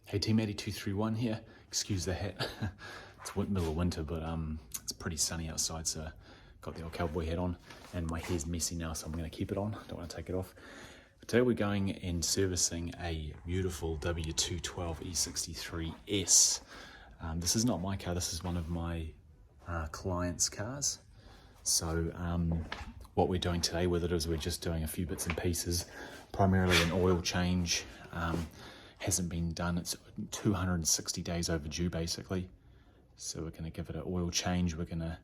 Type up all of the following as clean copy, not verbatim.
Hey Team 8231 here. Excuse the hat. It's middle of winter, but it's pretty sunny outside, so got the old cowboy hat on, and my hair's messy now, so I'm going to keep it on. Don't want to take it off. But today we're going and servicing a beautiful W212 E63 S. This is not my car. This is one of my clients' cars. So what we're doing today with it is we're just doing a few bits and pieces, primarily an oil change. Hasn't been done. It's 260 days overdue basically. So we're going to give it an oil change. We're going to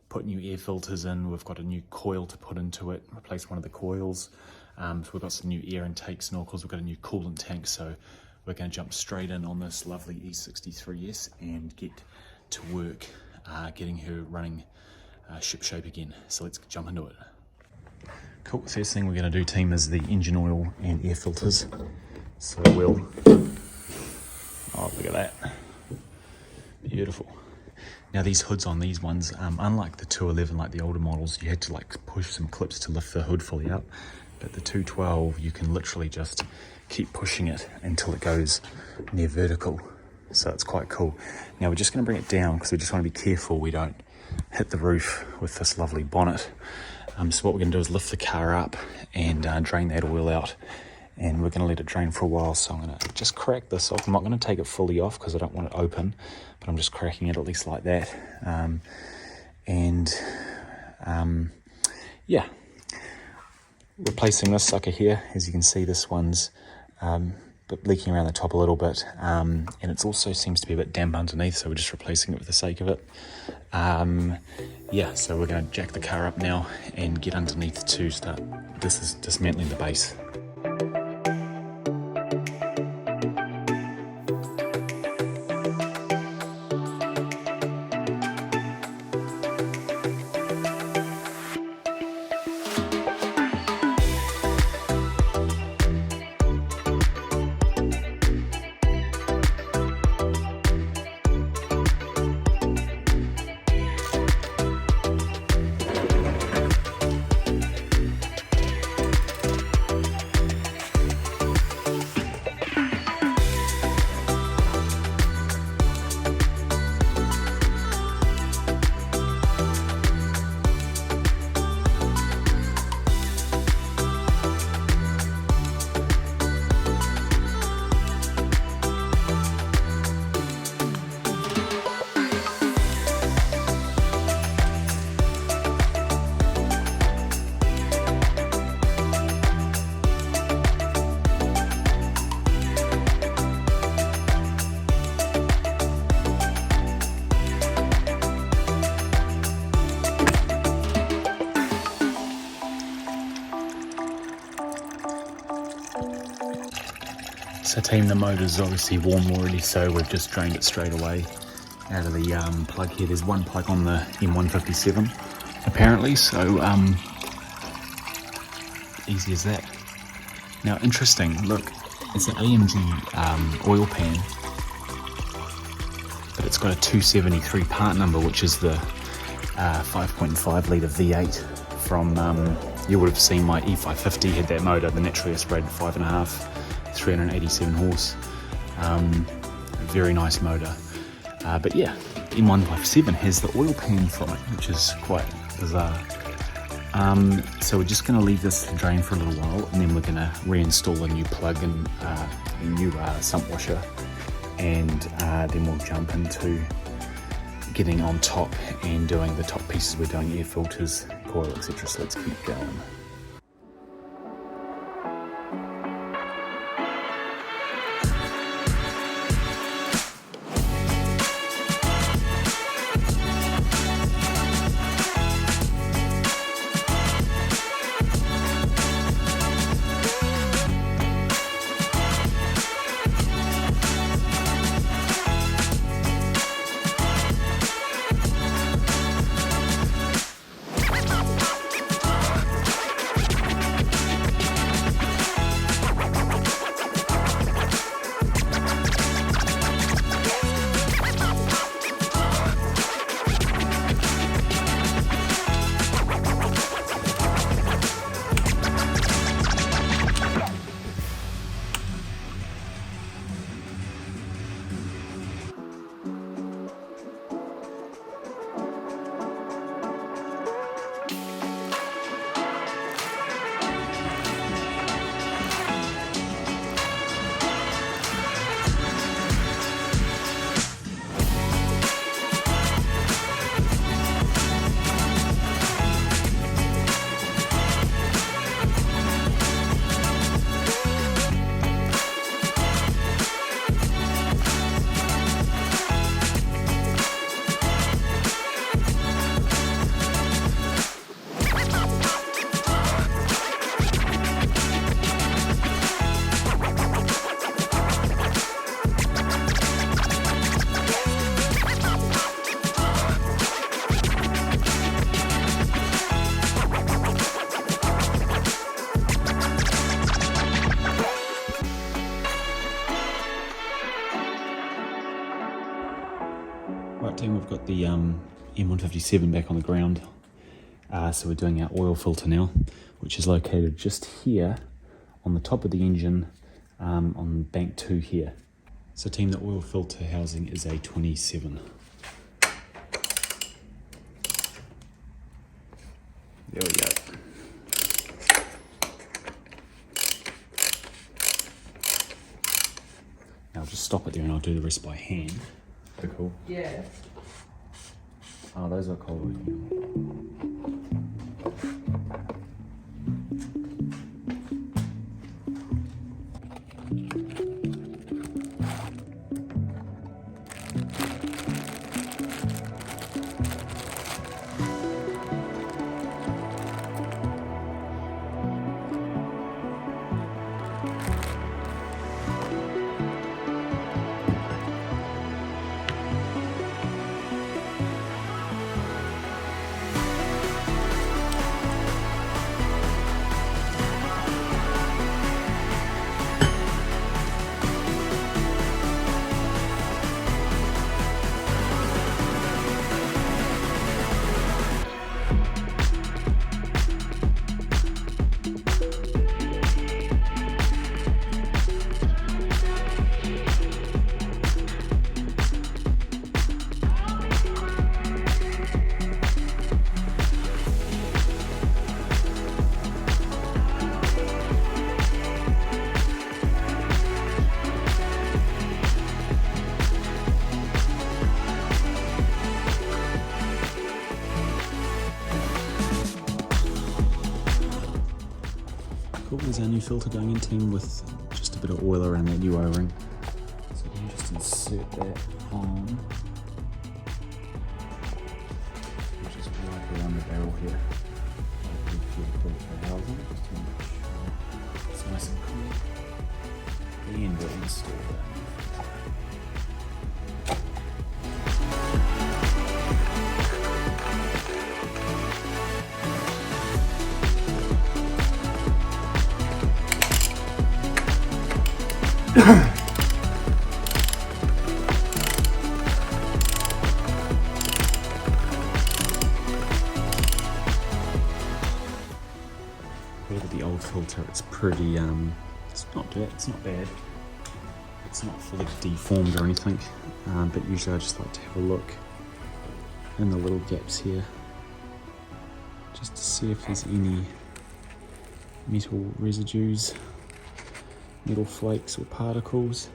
put new air filters in. We've got a new coil to put into it, replace one of the coils. So we've got some new air intake snorkels. We've got a new coolant tank. So we're going to jump straight in on this lovely E63 S and get to work getting her running ship shape again. So let's jump into it. Cool. First thing we're going to do, team, is the engine oil and air filters. So we'll, oh look at that, beautiful. Now these hoods on these ones, unlike the 211, like the older models, you had to like push some clips to lift the hood fully up, but the 212 you can literally just keep pushing it until it goes near vertical, so it's quite cool. Now we're just going to bring it down because we just want to be careful we don't hit the roof with this lovely bonnet. So what we're going to do is lift the car up and drain that oil out. And we're going to let it drain for a while, so I'm going to just crack this off. I'm not going to take it fully off because I don't want it open, but I'm just cracking it at least like that. Yeah, replacing this sucker here. As you can see, this one's leaking around the top a little bit, and it also seems to be a bit damp underneath, so we're just replacing it for the sake of it. Yeah, so we're going to jack the car up now and get underneath to start. This is dismantling the base. So team, the motor's obviously warm already, so we've just drained it straight away out of the plug here. There's one plug on the M157 apparently, so easy as that. Now interesting, look, it's an AMG oil pan, but it's got a 273 part number, which is the 5.5 litre V8 from, you would have seen my E550 had that motor, the naturally aspirated 5.5. 387 horse, very nice motor, but yeah, M157 has the oil pan from it, which is quite bizarre. So we're just going to leave this to drain for a little while, and then we're going to reinstall a new plug and a new sump washer, and then we'll jump into getting on top and doing the top pieces. We're doing air filters, coil, etc. So let's keep going. Right team, we've got the M157 back on the ground. So we're doing our oil filter now, which is located just here on the top of the engine on bank 2 here. So team, the oil filter housing is a 27. There we go. Now I'll just stop it there and I'll do the rest by hand. Pretty cool. Yeah. Oh, those are cold. Cool, there's our new filter going in team with just a bit of oil around that new O-ring. So we can just insert that on. We'll just wipe around the barrel here. For housing, just to make sure it's nice and cool. And we'll install that. Look at the old filter, it's pretty, it's not bad. It's not fully deformed or anything, but usually I just like to have a look in the little gaps here, just to see if there's any metal residues, metal flakes or particles.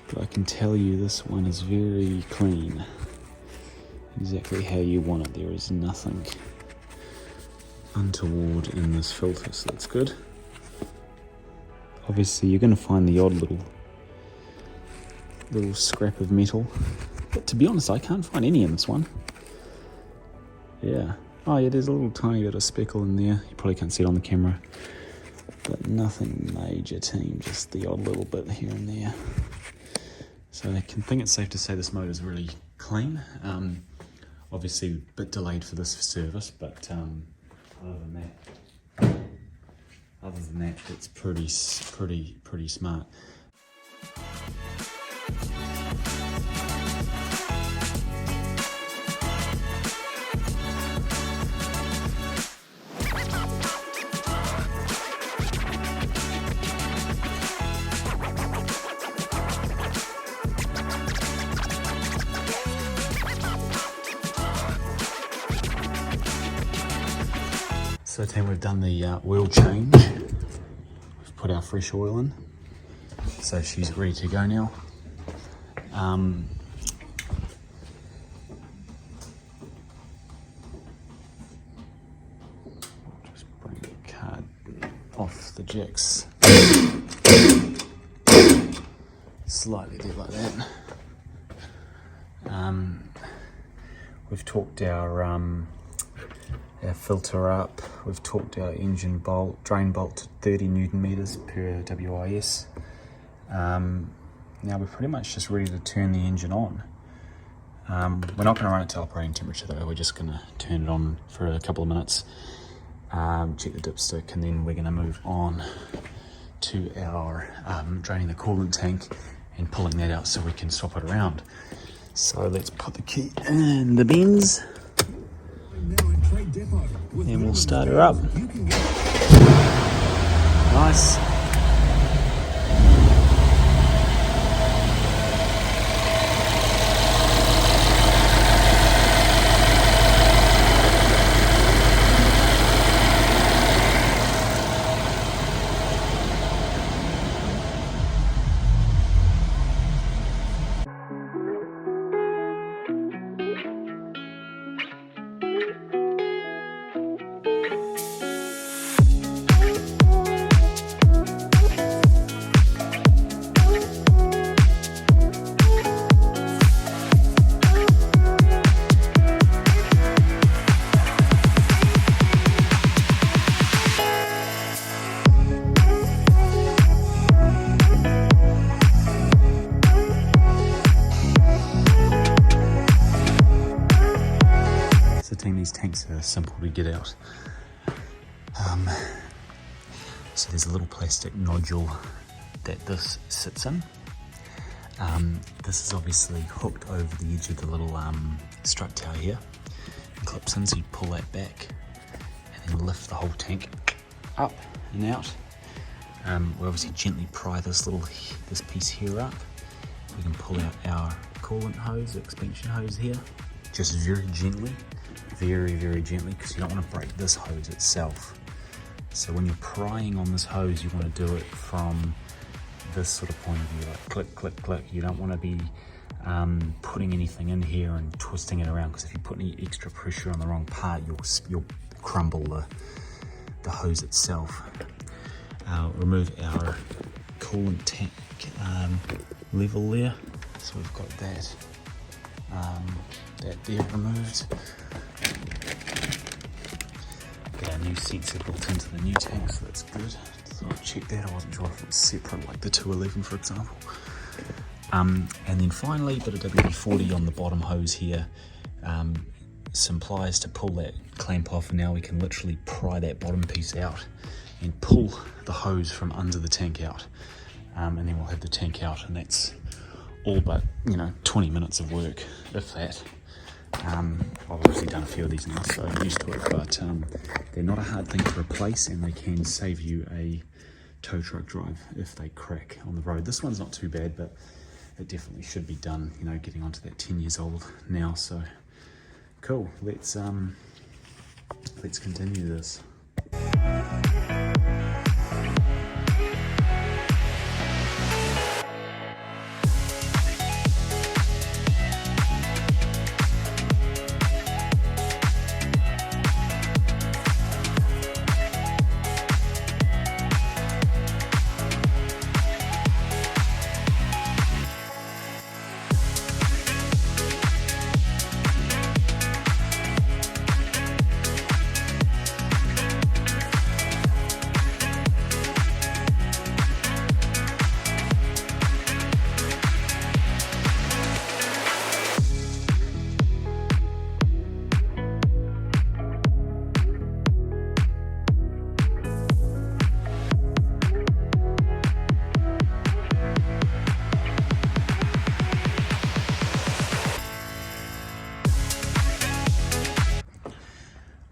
But I can tell you this one is very clean, exactly how you want it. There is nothing untoward in this filter, so that's good. Obviously you're going to find the odd little scrap of metal, but to be honest I can't find any in this one. Yeah, oh yeah, there's a little tiny bit of speckle in there, you probably can't see it on the camera, but nothing major team, just the odd little bit here and there. So I think it's safe to say this motor is really clean. Obviously a bit delayed for this service, but other than that, it's pretty smart. So team, we've done the oil change. We've put our fresh oil in. So she's ready to go now. Just bring the card off the jacks. Slightly there like that. We've torqued our filter up. We've torqued our engine bolt, drain bolt to 30 Newton meters per WIS. Now we're pretty much just ready to turn the engine on. We're not going to run it to operating temperature though, we're just going to turn it on for a couple of minutes, check the dipstick, and then we're going to move on to our draining the coolant tank and pulling that out so we can swap it around. So let's put the key in the bins and we'll start her up. Nice. These tanks are simple to get out. So there's a little plastic nodule that this sits in. This is obviously hooked over the edge of the little strut tower here. It clips in, so you pull that back and then lift the whole tank up and out. We obviously gently pry this piece here up. We can pull out our coolant hose, expansion hose here, just very gently. Very, very gently, because you don't want to break this hose itself. So when you're prying on this hose, you want to do it from this sort of point of view, like click, click, click. You don't want to be putting anything in here and twisting it around, because if you put any extra pressure on the wrong part, you'll crumble the hose itself. Remove our coolant tank level there. So we've got that there removed. Got our new sensor built into the new tank, so that's good. So I checked that, I wasn't sure if it was separate like the 211 for example. And then finally, a bit of WD-40 on the bottom hose here. Some pliers to pull that clamp off, and now we can literally pry that bottom piece out and pull the hose from under the tank out. And then we'll have the tank out, and that's all but 20 minutes of work, if that. I've obviously done a few of these now, so I'm used to it, but they're not a hard thing to replace, and they can save you a tow truck drive if they crack on the road. This one's not too bad, but it definitely should be done, getting onto that 10 years old now. So cool, let's continue this.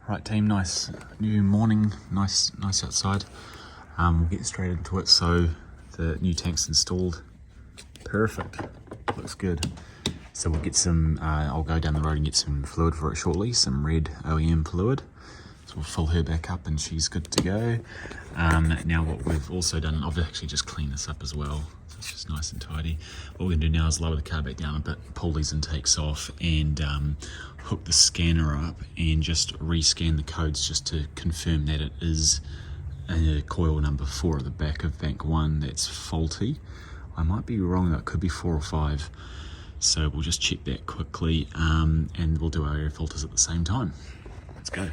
Right team, nice new morning, nice outside. We'll get straight into it. So the new tank's installed, perfect, looks good. So we'll get some, I'll go down the road and get some fluid for it shortly, some red OEM fluid. So we'll fill her back up and she's good to go. Now what we've also done, I've actually just cleaned this up as well, so it's just nice and tidy. What we're gonna do now is lower the car back down a bit, pull these intakes off, and hook the scanner up and just rescan the codes just to confirm that it is coil number 4 at the back of bank 1 that's faulty. I might be wrong, that could be 4 or 5. So we'll just check that quickly, and we'll do our air filters at the same time. Let's go.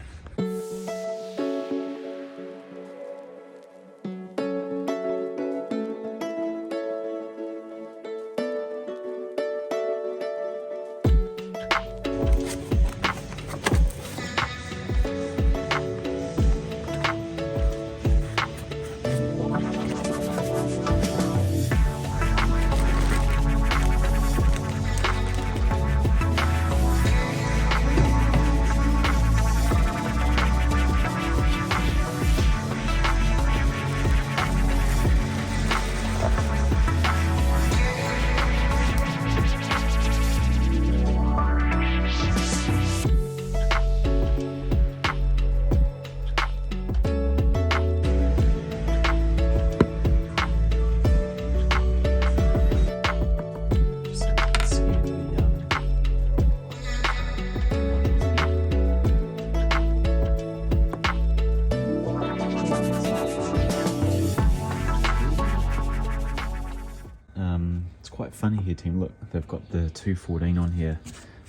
it's quite funny here, team. Look, they've got the 214 on here,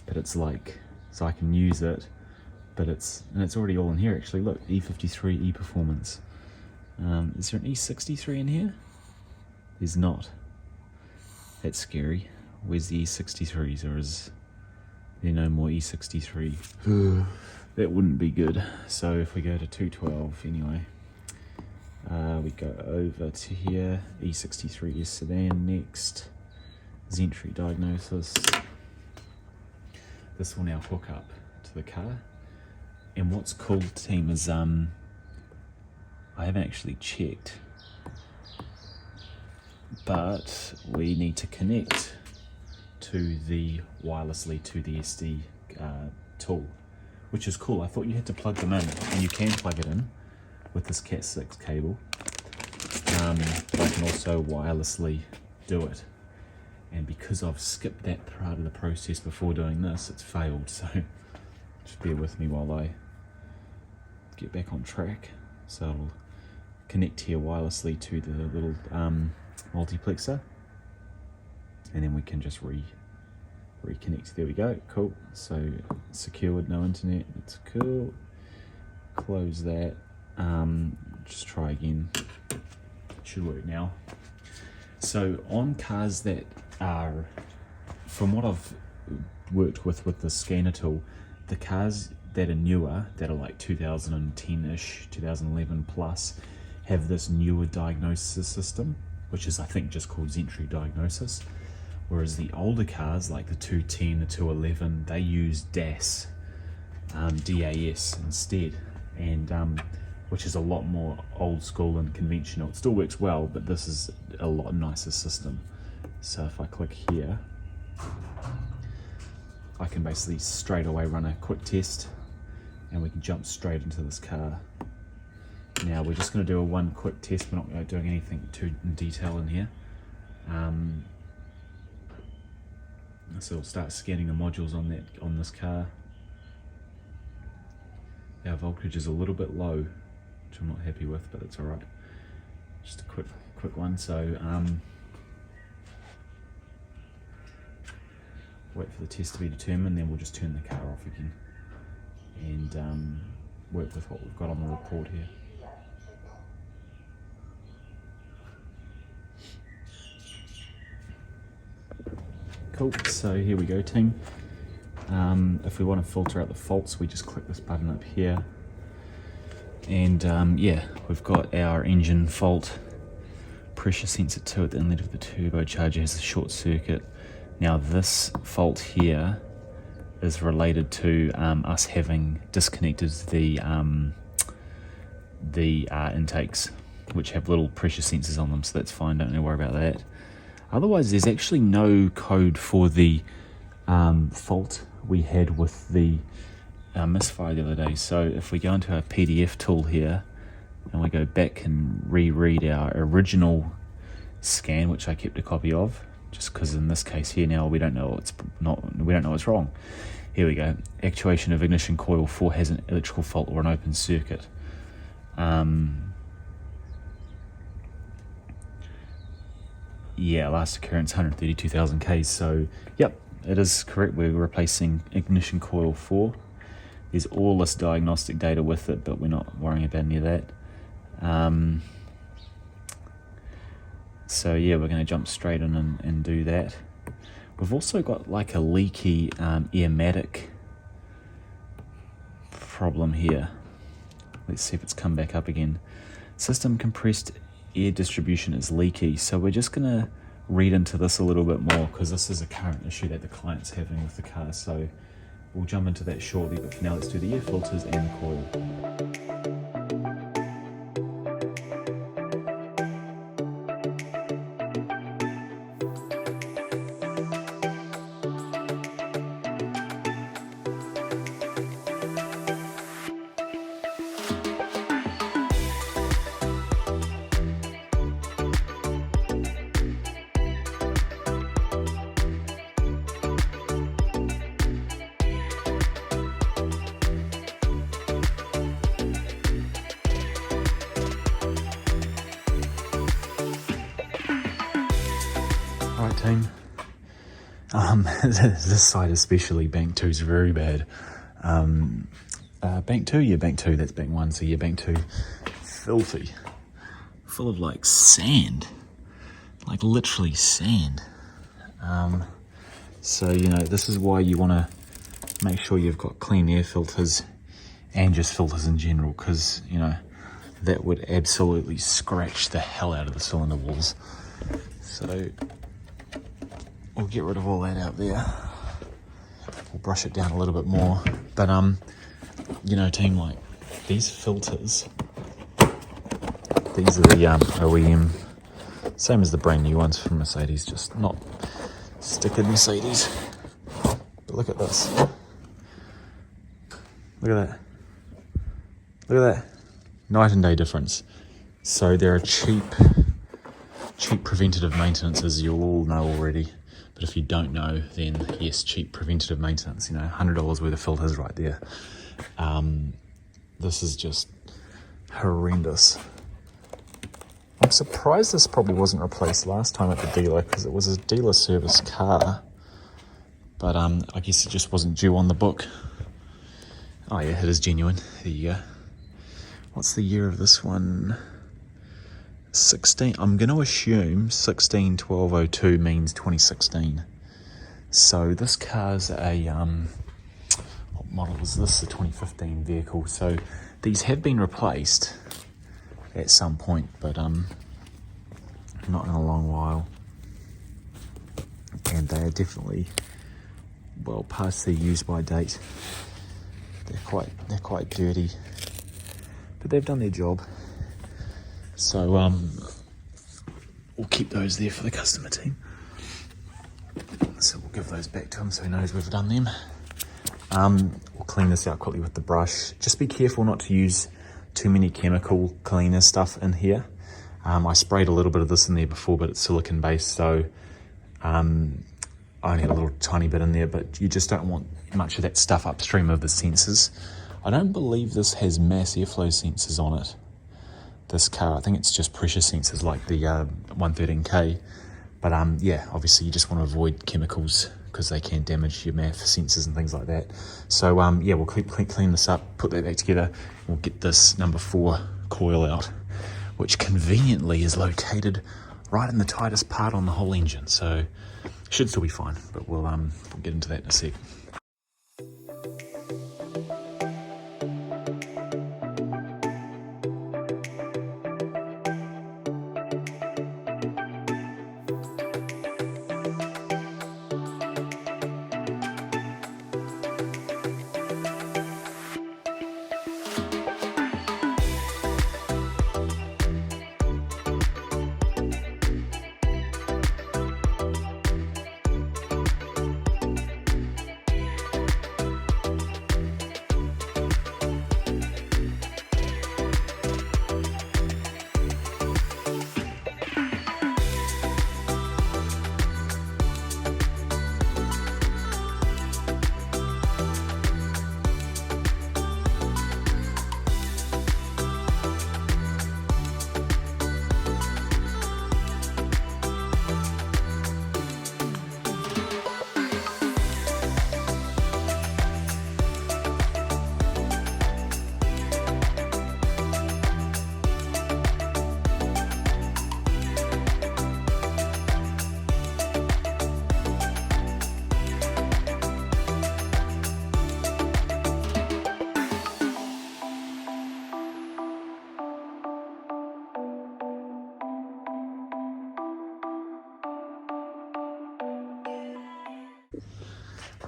but it's like, so I can use it, but it's already all in here actually. Look, E53 E performance. Is there an E63 in here? There's not. That's scary. Where's the E63s, or is there no more E63? That wouldn't be good. So if we go to 212 anyway, we go over to here, E63 S sedan next, Zentry diagnosis. This will now hook up to the car. And what's cool, team, is I haven't actually checked, but we need to connect to the wirelessly to the SD tool, which is cool. I thought you had to plug them in, and you can plug it in with this Cat 6 cable, but I can also wirelessly do it. And because I've skipped that part of the process before doing this, it's failed. So just bear with me while I get back on track. So I'll connect here wirelessly to the little multiplexer, and then we can just reconnect. There we go. Cool. So secured, no internet. That's cool. Close that. Just try again. Should work now. So on cars that are, from what I've worked with the scanner tool, the cars that are newer, that are like 2010-ish, 2011 plus, have this newer diagnosis system, which is I think just called Zentry Diagnosis. Whereas the older cars, like the 210, the 211, they use DAS, DAS instead, and which is a lot more old school and conventional. It still works well, but this is a lot nicer system. So if I click here, I can basically straight away run a quick test, and we can jump straight into this car. Now we're just going to do one quick test. We're not doing anything too in detail in here. So we'll start scanning the modules on this car. Our voltage is a little bit low, which I'm not happy with, but it's all right. Just a quick one. So wait for the test to be determined, then we'll just turn the car off again and work with what we've got on the report here. Cool, so here we go, team. If we want to filter out the faults, we just click this button up here, and yeah, we've got our engine fault. Pressure sensor 2 at the inlet of the turbocharger has a short circuit. Now this fault here is related to us having disconnected the intakes, which have little pressure sensors on them, so that's fine, don't need to worry about that. Otherwise, there's actually no code for the fault we had with the misfire the other day. So if we go into our PDF tool here and we go back and reread our original scan, which I kept a copy of, just because in this case here now we don't know what's wrong. Here we go. Actuation of ignition coil 4 has an electrical fault or an open circuit. Yeah, last occurrence 132,000 Ks. So yep, it is correct. We're replacing ignition coil 4. There's all this diagnostic data with it, but we're not worrying about any of that. So yeah, we're going to jump straight in and do that. We've also got like a leaky Airmatic problem here. Let's see if it's come back up again. System compressed air distribution is leaky. So we're just going to read into this a little bit more, because this is a current issue that the client's having with the car. So we'll jump into that shortly, but for now let's do the air filters and the coil. team. This side especially, bank 2 is very bad. Bank 2, yeah, bank 2, that's bank 1, so yeah, bank 2, filthy. Full of like sand, like literally sand. So, you know, this is why you want to make sure you've got clean air filters and just filters in general, because, you know, that would absolutely scratch the hell out of the cylinder walls. So we'll get rid of all that out there. We'll brush it down a little bit more. But, you know, team, like, these filters, these are the OEM, same as the brand new ones from Mercedes, just not stickered Mercedes. But look at this. Look at that. Look at that. Night and day difference. So there are cheap preventative maintenance, as you'll all know already. But if you don't know, then yes, cheap preventative maintenance, you know, $100 worth of filters right there. This is just horrendous. I'm surprised this probably wasn't replaced last time at the dealer, because it was a dealer service car. But I guess it just wasn't due on the book. Oh yeah, it is genuine. There you go. What's the year of this one? 16. I'm going to assume 16/12/02 means 2016. So this car's a what model was this? The 2015 vehicle. So these have been replaced at some point, but not in a long while. And they are definitely well past their use by date. They're quite dirty, but they've done their job. So we'll keep those there for the customer team. So we'll give those back to him so he knows we've done them. We'll clean this out quickly with the brush. Just be careful not to use too many chemical cleaner stuff in here. I sprayed a little bit of this in there before, but it's silicone based, so I only had a little tiny bit in there, but you just don't want much of that stuff upstream of the sensors. I don't believe this has mass airflow sensors on it, this car. I think it's just pressure sensors like the 113K. But yeah, obviously you just want to avoid chemicals because they can damage your MAF sensors and things like that. So yeah, we'll clean this up, put that back together. We'll get this number 4 coil out, which conveniently is located right in the tightest part on the whole engine. So should still be fine, but we'll get into that in a sec.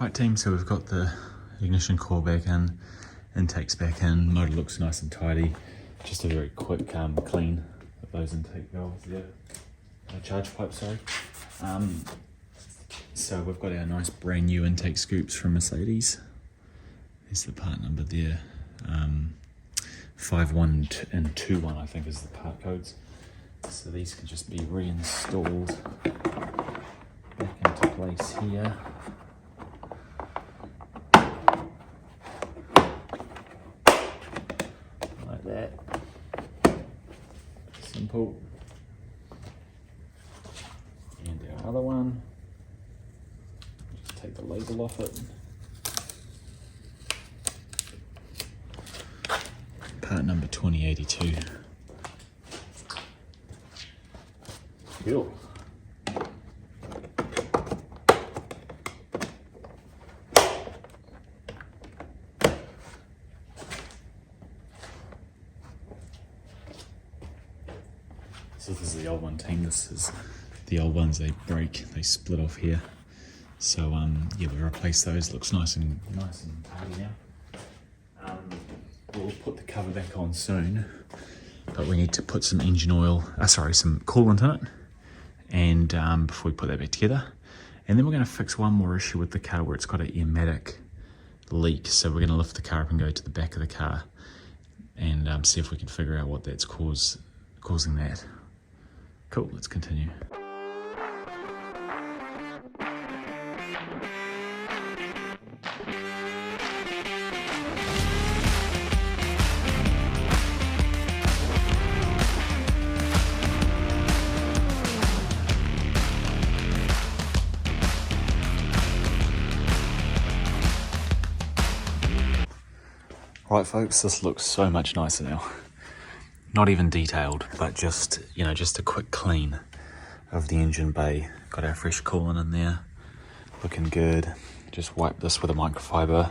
Right team, so we've got the ignition coil back in, intakes back in, motor looks nice and tidy. Just a very quick clean of those intake valves there, charge pipe, sorry. So we've got our nice brand new intake scoops from Mercedes. There's the part number there, 51 and 21 I think is the part codes. So these can just be reinstalled back into place here. Like that. Simple. And our other one. take the label off it. Part number 2082. Cool. So this is the old one, team. This is the old ones. They break, they split off here. So yeah, we replace those. Looks nice and tidy now. We'll put the cover back on soon, but we need to put some engine oil, some coolant in it, and before we put that back together. And then we're going to fix one more issue with the car where it's got an Airmatic leak. So we're going to lift the car up and go to the back of the car and see if we can figure out what that's causing that. Cool, let's continue. Right folks, this looks so much nicer now. Not even detailed, but just, you know, just a quick clean of the engine bay. Got our fresh coolant in there, looking good. Just wipe this with a microfiber.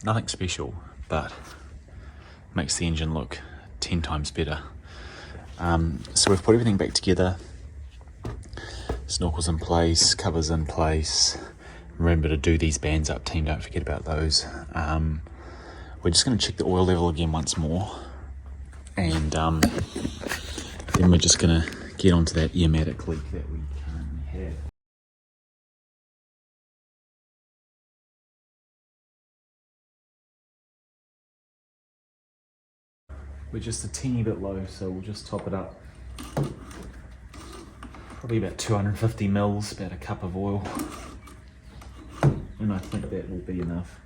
Nothing special, but makes the engine look 10 times better. So we've put everything back together. Snorkels in place, covers in place. Remember to do these bands up, team, don't forget about those. We're just going to check the oil level again once more, and then we're just going to get onto that Airmatic leak that we currently have. We're just a teeny bit low, so we'll just top it up. Probably about 250 mils, about a cup of oil. And I think that will be enough.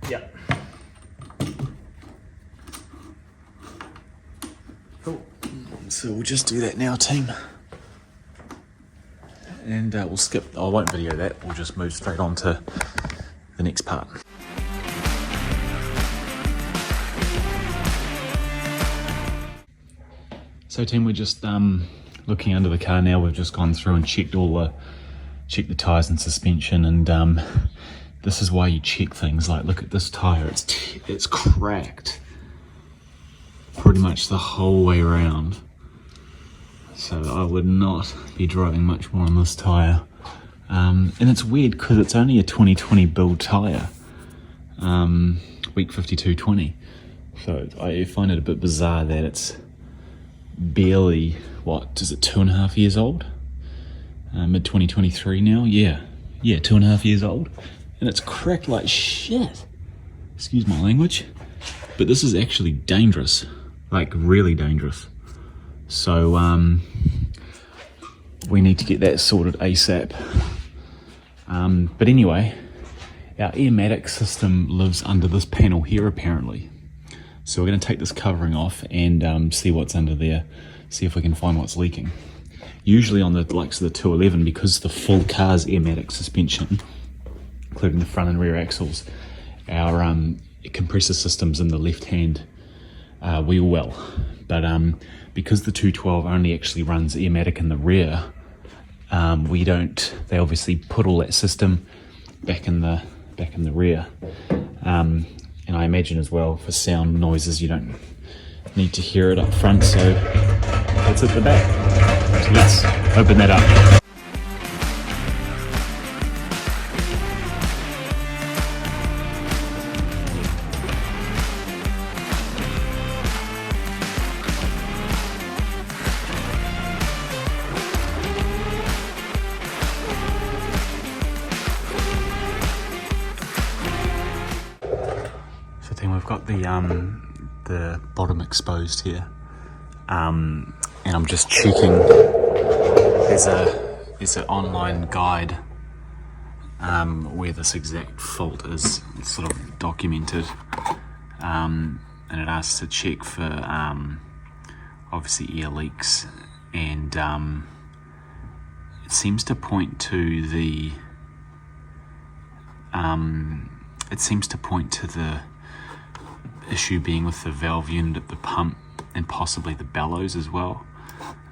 Yep. Cool. So we'll just do that now, team. And we'll skip, I won't video that, we'll just move straight on to the next part. So team, we're just looking under the car now. We've just gone through and checked the tyres and suspension, and this is why you check things. Like, look at this tyre, it's cracked pretty much the whole way around. So I would not be driving much more on this tyre. And it's weird because it's only a 2020 build tyre, week 5220. So I find it a bit bizarre that it's barely, what is it, 2.5 years old? Mid 2023 now, yeah, 2.5 years old, and it's cracked like shit. Excuse my language, but this is actually dangerous, like really dangerous. So we need to get that sorted ASAP. But anyway, our Airmatic system lives under this panel here apparently. So we're going to take this covering off and see what's under there, see if we can find what's leaking. Usually on the likes of the 211, because the full car's Airmatic suspension, including the front and rear axles, our compressor system's in the left hand wheel well. But because the 212 only actually runs Airmatic in the rear, they obviously put all that system back in the rear. And I imagine as well, for sound noises, you don't need to hear it up front, so it's at the back. So let's open that up. We've got the bottom exposed here, and I'm just checking. There's an online guide where this exact fault is sort of documented, and it asks to check for obviously air leaks, and seems to point to the issue being with the valve unit at the pump and possibly the bellows as well,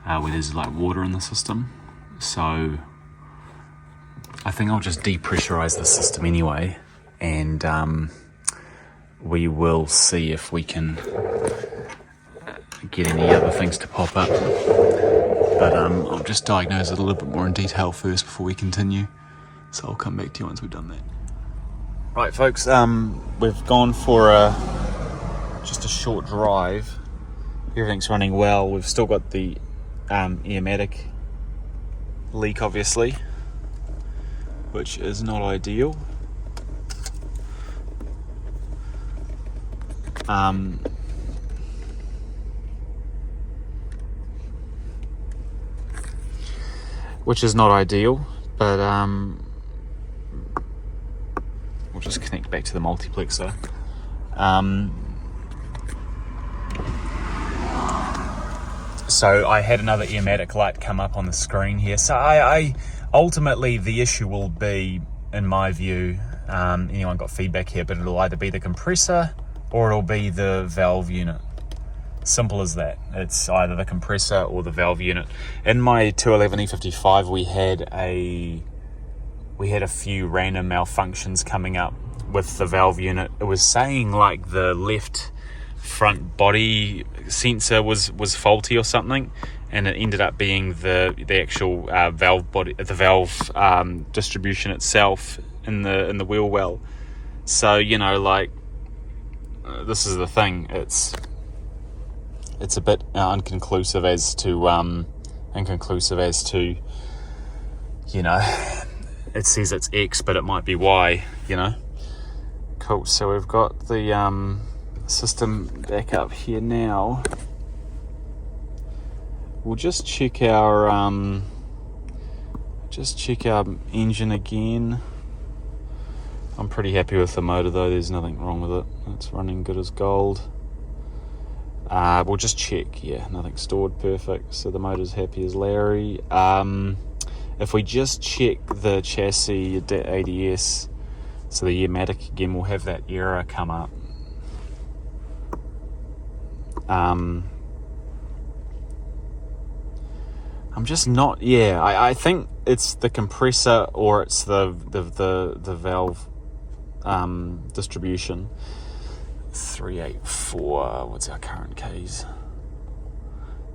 where there's like water in the system. So I think I'll just depressurize the system anyway, and we will see if we can get any other things to pop up. But I'll just diagnose it a little bit more in detail first before we continue. So I'll come back to you once we've done that. Right, folks, we've gone for just a short drive. Everything's running well. We've still got the Airmatic leak, obviously, which is not ideal. But we'll just connect back to the multiplexer. So I had another Airmatic light come up on the screen here. So I ultimately, the issue will be, in my view, anyone got feedback here, but it'll either be the compressor or it'll be the valve unit. Simple as that. It's either the compressor or the valve unit. In my 212 E55, we had a few random malfunctions coming up with the valve unit. It was saying like the left front body sensor was faulty or something, and it ended up being the actual valve body, the valve distribution itself in the wheel well. So, you know, like, this is the thing. It's a bit inconclusive as to you know, it says it's X, but it might be Y, you know. Cool. So we've got the system back up here now. We'll just check our engine again. I'm pretty happy with the motor though. There's nothing wrong with it. It's running good as gold. We'll just check. Yeah, nothing stored. Perfect. So the motor's happy as Larry. If we just check the chassis ADS, so the Airmatic again, we'll have that error come up. I'm just not. Yeah, I think it's the compressor or it's the valve distribution. 384. What's our current Ks?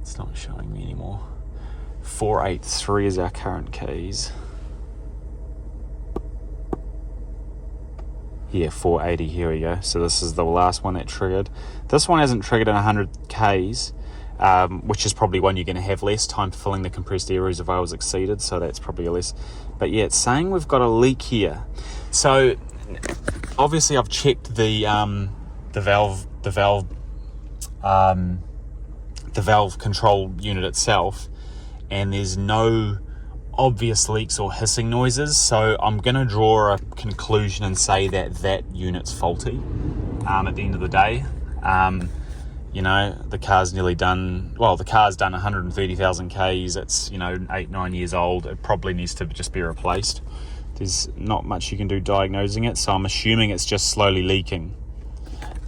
It's not showing me anymore. 483 is our current Ks. Yeah, 480. Here we go. So this is the last one that triggered. This one hasn't triggered in 100 Ks, which is probably one you're going to have less time filling the compressed air reservoir exceeded. So that's probably less. But yeah, it's saying we've got a leak here. So obviously I've checked the valve control unit itself, and there's no obvious leaks or hissing noises. So I'm going to draw a conclusion and say that unit's faulty at the end of the day. You know, the car's nearly done. Well, the car's done 130,000 Ks. It's, you know, 8-9 years old. It probably needs to just be replaced. There's not much you can do diagnosing it, so I'm assuming it's just slowly leaking.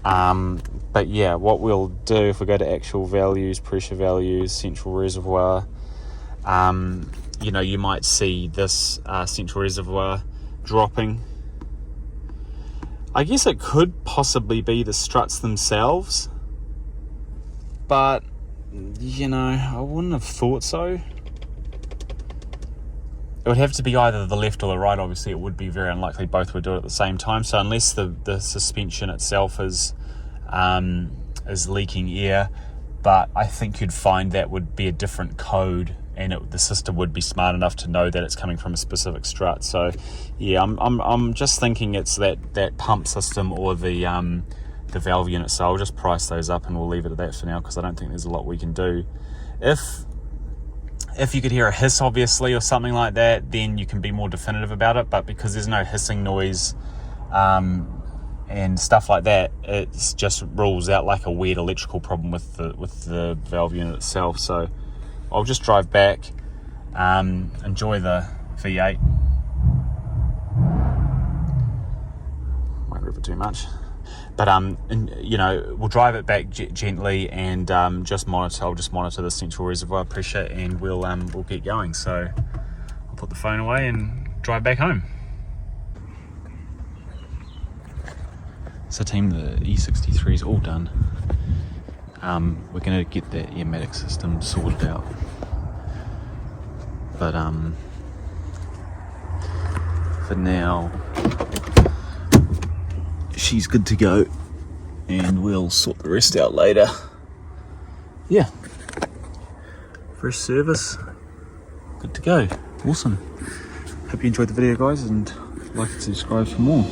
But yeah, what we'll do, if we go to actual values, pressure values, central reservoir, you know, you might see this central reservoir dropping. I guess it could possibly be the struts themselves, but, you know, I wouldn't have thought so. It would have to be either the left or the right. Obviously, it would be very unlikely both would do it at the same time. So unless the suspension itself is leaking air, but I think you'd find that would be a different code, and the system would be smart enough to know that it's coming from a specific strut. So yeah, I'm just thinking it's that pump system or the valve unit. So I'll just price those up, and we'll leave it at that for now, because I don't think there's a lot we can do. If you could hear a hiss, obviously, or something like that, then you can be more definitive about it. But because there's no hissing noise and stuff like that, it just rules out like a weird electrical problem with the valve unit itself. So I'll just drive back. Enjoy the V8. Won't rip it too much. But you know, we'll drive it back gently and I'll just monitor the central reservoir pressure, and we'll get going. So I'll put the phone away and drive back home. So team, the E63 is all done. We're going to get that Airmatic system sorted out. But for now, she's good to go, and we'll sort the rest out later. Yeah, fresh service, good to go. Awesome. Hope you enjoyed the video, guys, and like and subscribe for more.